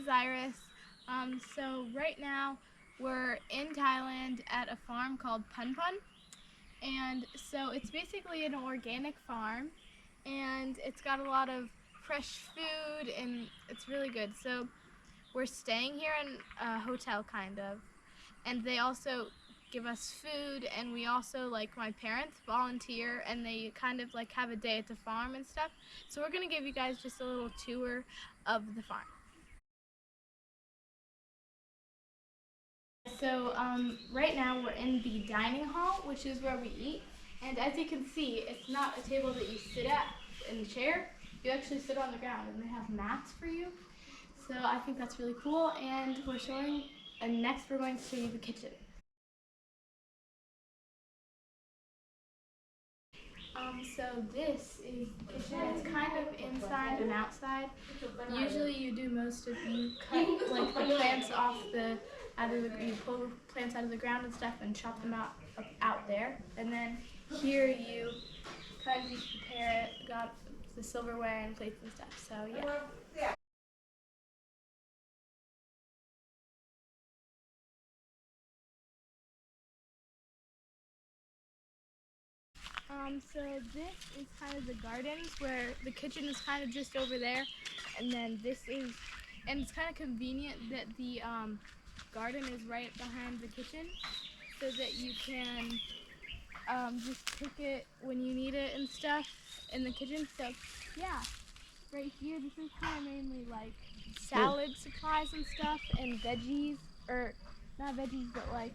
is Iris. So right now we're in Thailand at a farm called Punpun, and so it's basically an organic farm, and it's got a lot of fresh food, and it's really good. So we're staying here in a hotel kind of, and they also give us food, and we also, like, my parents volunteer and they kind of like have a day at the farm and stuff. So we're gonna give you guys just a little tour of the farm. So right now we're in the dining hall, which is where we eat. And as you can see, it's not a table that you sit at in the chair. You actually sit on the ground, and they have mats for you. So I think that's really cool. And next we're going to show you the kitchen. So this is the kitchen. It's kind of inside and outside. Usually you cut like the plants you pull the plants out of the ground and stuff and chop them out there. And then here you kind of just prepare it, got the silverware and plates and stuff. So yeah. So this is kind of the gardens, where the kitchen is kind of just over there, and then and it's kind of convenient that the garden is right behind the kitchen, so that you can just pick it when you need it and stuff in the kitchen. So yeah, right here, this is kind of mainly like salad supplies and stuff, and veggies, or not veggies, but like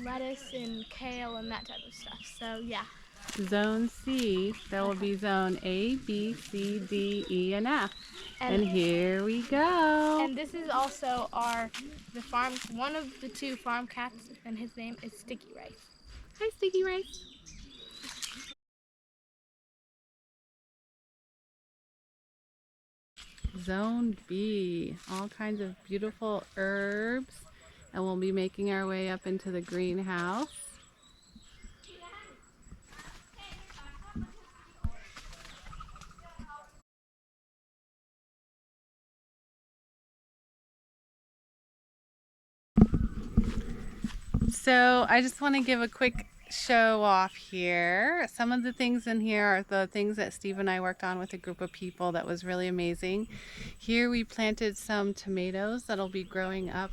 lettuce and kale and that type of stuff. So yeah. Zone C, that will be zone A, B, C, D, E, and F. And here we go. And this is also the farm, one of the two farm cats, and his name is Sticky Rice. Hi, Sticky Rice. Zone B, all kinds of beautiful herbs. And we'll be making our way up into the greenhouse. So I just want to give a quick show off here. Some of the things in here are the things that Steve and I worked on with a group of people that was really amazing. Here we planted some tomatoes that'll be growing up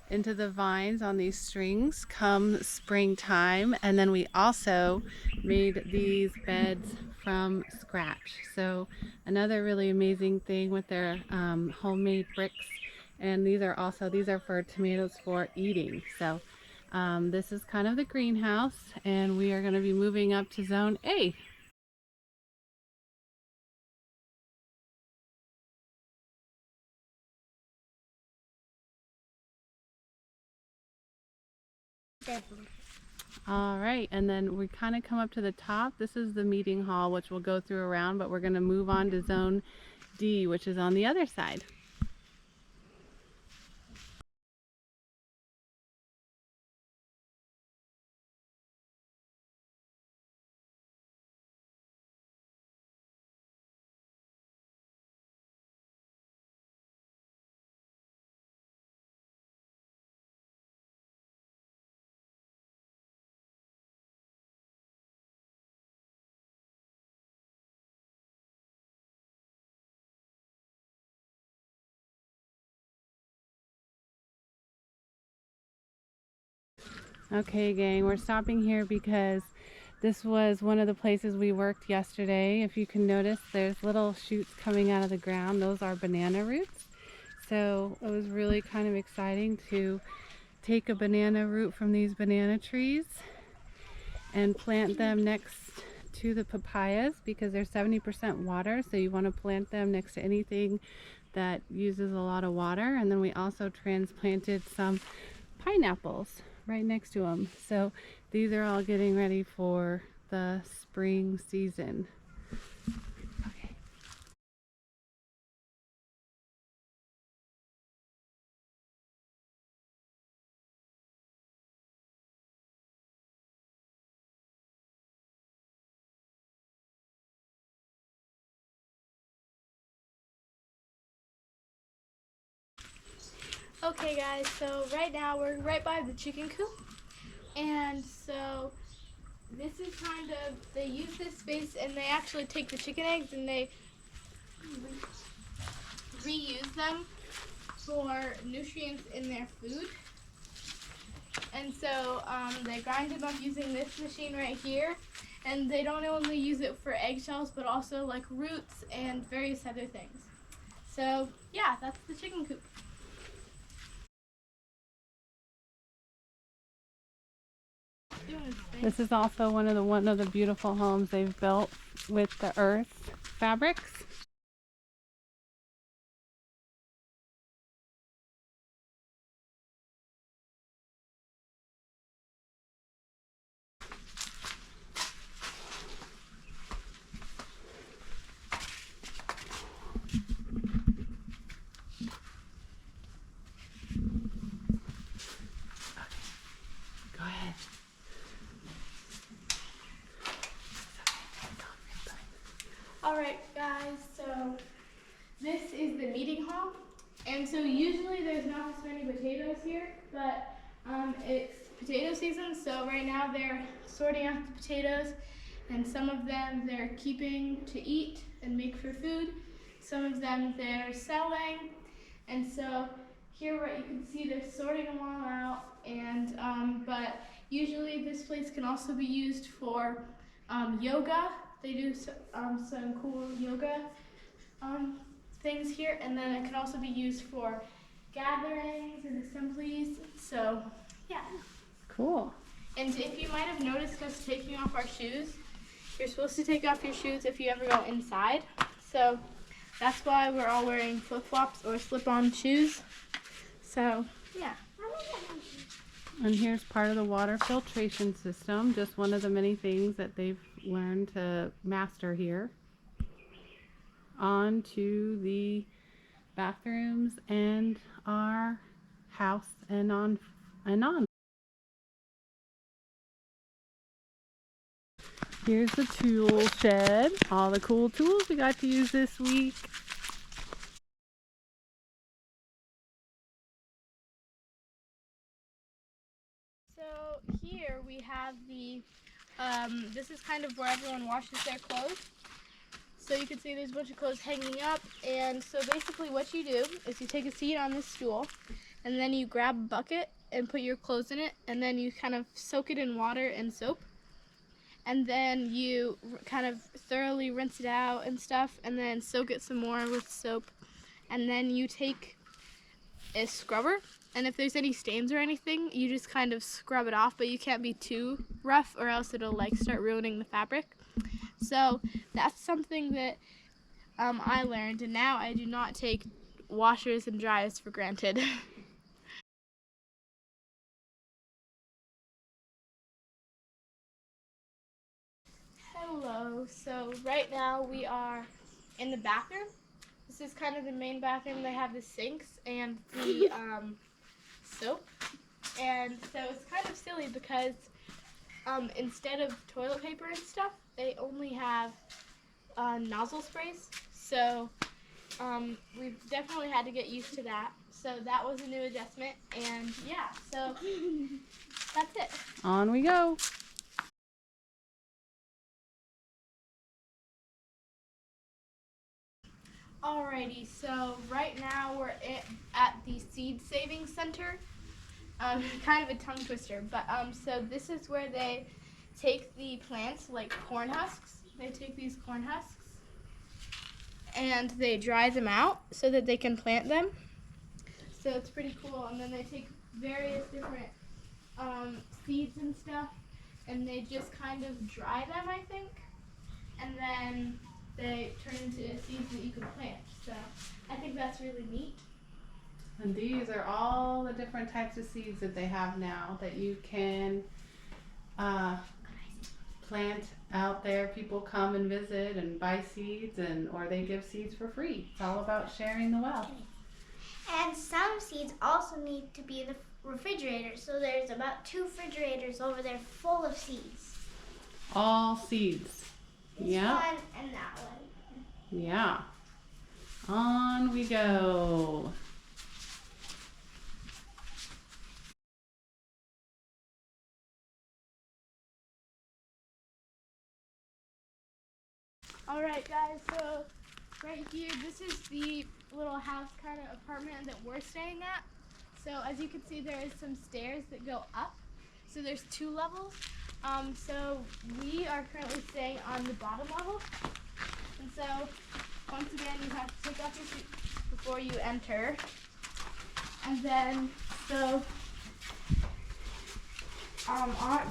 into the vines on these strings come springtime, and then we also made these beds from scratch. So another really amazing thing with their homemade bricks, and these are for tomatoes for eating. So this is kind of the greenhouse, and we are going to be moving up to zone A. All right, and then we kind of come up to the top. This is the meeting hall, which we'll go through around, but we're going to move on to zone D, which is on the other side. Okay, gang, we're stopping here because this was one of the places we worked yesterday. If you can notice, there's little shoots coming out of the ground. Those are banana roots. So it was really kind of exciting to take a banana root from these banana trees and plant them next to the papayas, because they're 70% water, so you want to plant them next to anything that uses a lot of water. And then we also transplanted some pineapples right next to them. So these are all getting ready for the spring season. Okay. Okay guys, so right now we're right by the chicken coop, and so this is kind of, they use this space and they actually take the chicken eggs and they reuse them for nutrients in their food. And so they grind them up using this machine right here, and they don't only use it for eggshells but also like roots and various other things. So yeah, that's the chicken coop. This is also one of the beautiful homes they've built with the earth fabrics. Go ahead. Alright guys, so this is the meeting hall, and so usually there's not this many potatoes here, but it's potato season, so right now they're sorting out the potatoes, and some of them they're keeping to eat and make for food, some of them they're selling, and so here what you can see, they're sorting them all out, and but usually this place can also be used for yoga. They do some cool yoga things here, and then it can also be used for gatherings and assemblies. So yeah. Cool. And if you might have noticed us taking off our shoes, you're supposed to take off your shoes if you ever go inside. So that's why we're all wearing flip-flops or slip-on shoes. So yeah. And here's part of the water filtration system, just one of the many things that they've learned to master here. On to the bathrooms and our house and on and on. Here's the tool shed, all the cool tools we got to use this week. So here we have the, this is kind of where everyone washes their clothes. So you can see there's a bunch of clothes hanging up, and so basically what you do is you take a seat on this stool, and then you grab a bucket and put your clothes in it, and then you kind of soak it in water and soap, and then you kind of thoroughly rinse it out and stuff, and then soak it some more with soap, and then you take a scrubber, and if there's any stains or anything, you just kind of scrub it off, but you can't be too rough or else it'll like start ruining the fabric. So that's something that I learned, and now I do not take washers and dryers for granted. Hello, so right now we are in the bathroom. This is kind of the main bathroom. They have the sinks and the soap, and so it's kind of silly because instead of toilet paper and stuff, they only have nozzle sprays. So we've definitely had to get used to that. So that was a new adjustment, and yeah, so that's it. On we go. Alrighty, so right now we're at the Seed Saving Center. Kind of a tongue twister, but so this is where they take the plants like corn husks. They take these corn husks and they dry them out so that they can plant them. So it's pretty cool. And then they take various different seeds and stuff, and they just kind of dry them, I think, and then they turn into seeds that you can plant. So I think that's really neat. And these are all the different types of seeds that they have now that you can plant out there. People come and visit and buy seeds, or they give seeds for free. It's all about sharing the wealth. And some seeds also need to be in the refrigerator. So there's about 2 refrigerators over there full of seeds. All seeds. This Yeah. one and that one. Yeah. On we go. All right, guys. So right here, this is the little house kind of apartment that we're staying at. So as you can see, there is some stairs that go up. So there's 2 levels. So we are currently staying on the bottom level. And so once again, you have to take off your shoes before you enter. And then, so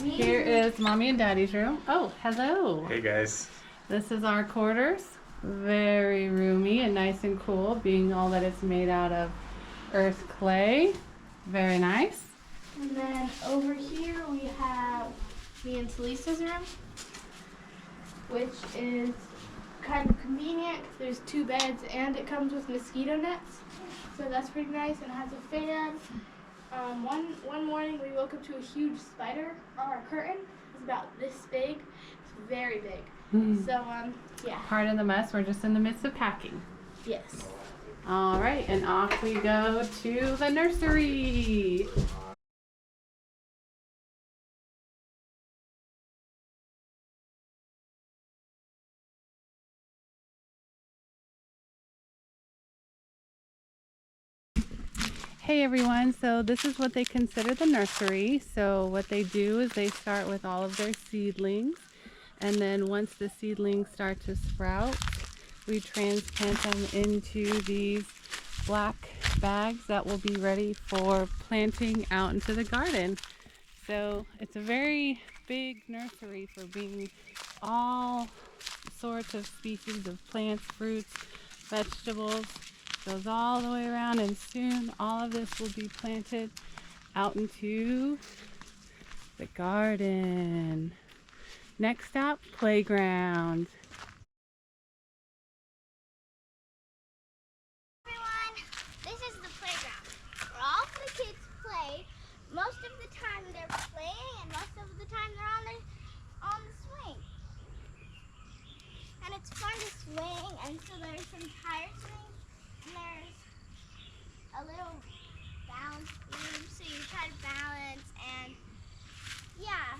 Here is Mommy and Daddy's room. Oh, hello. Hey guys. This is our quarters. Very roomy and nice and cool, being all that it's made out of earth clay. Very nice. And then over here we have me and Salisa's room, which is kind of convenient. There's 2 beds and it comes with mosquito nets, so that's pretty nice. And it has a fan. One morning we woke up to a huge spider on our curtain. It's about this big. It's very big. So yeah. Pardon the mess. We're just in the midst of packing. Yes. All right, and off we go to the nursery. Hey everyone, so this is what they consider the nursery. So what they do is they start with all of their seedlings, and then once the seedlings start to sprout, we transplant them into these black bags that will be ready for planting out into the garden. So it's a very big nursery for being all sorts of species of plants, fruits, vegetables. Goes all the way around, and soon all of this will be planted out into the garden. Next stop, playground. Everyone, this is the playground where all the kids play. Most of the time they're playing, and most of the time they're on the swing. And it's fun to swing, and so there's some tire swings. And there's a little balance beam, so you try to balance, and yeah,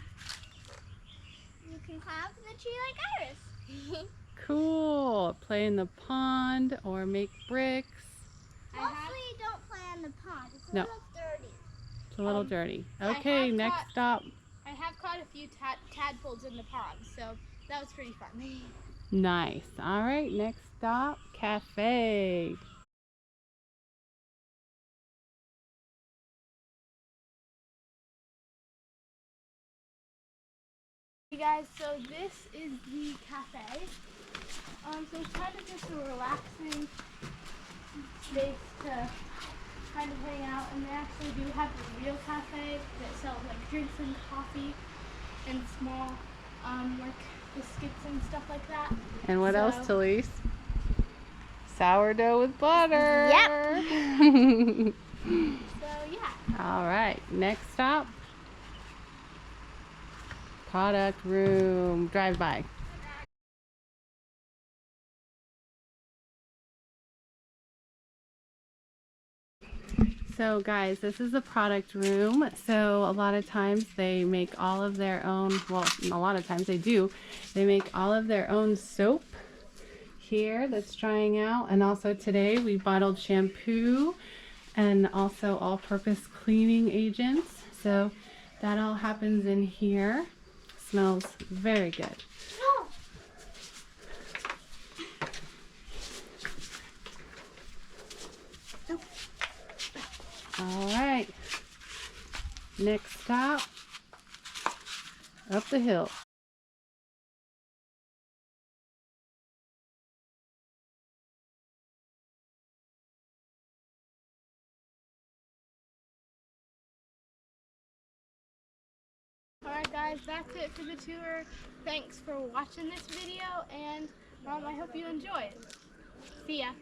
you can climb up the tree like Iris. Cool. Play in the pond or make bricks. Mostly don't play in the pond. It's a No. little dirty. It's a little dirty. I Okay, have next caught- stop. I have caught a few tadpoles in the pond, so that was pretty fun. Nice. All right, next stop, cafe. Hey guys, so this is the cafe. So it's kind of just a relaxing space to kind of hang out, and they actually do have a real cafe that sells like drinks and coffee and small like biscuits and stuff like that. And what else, So- Talise? Sourdough with butter. Yep. So yeah. All right, next stop, product room. Drive by. So guys, this is the product room. So a lot of times they make all of their own, well, a lot of times they do. They make all of their own soap here that's drying out. And also today we bottled shampoo and also all-purpose cleaning agents. So that all happens in here. Smells very good. All right, next stop, up the hill. Alright guys, that's it for the tour. Thanks for watching this video, and I hope you enjoyed. See ya.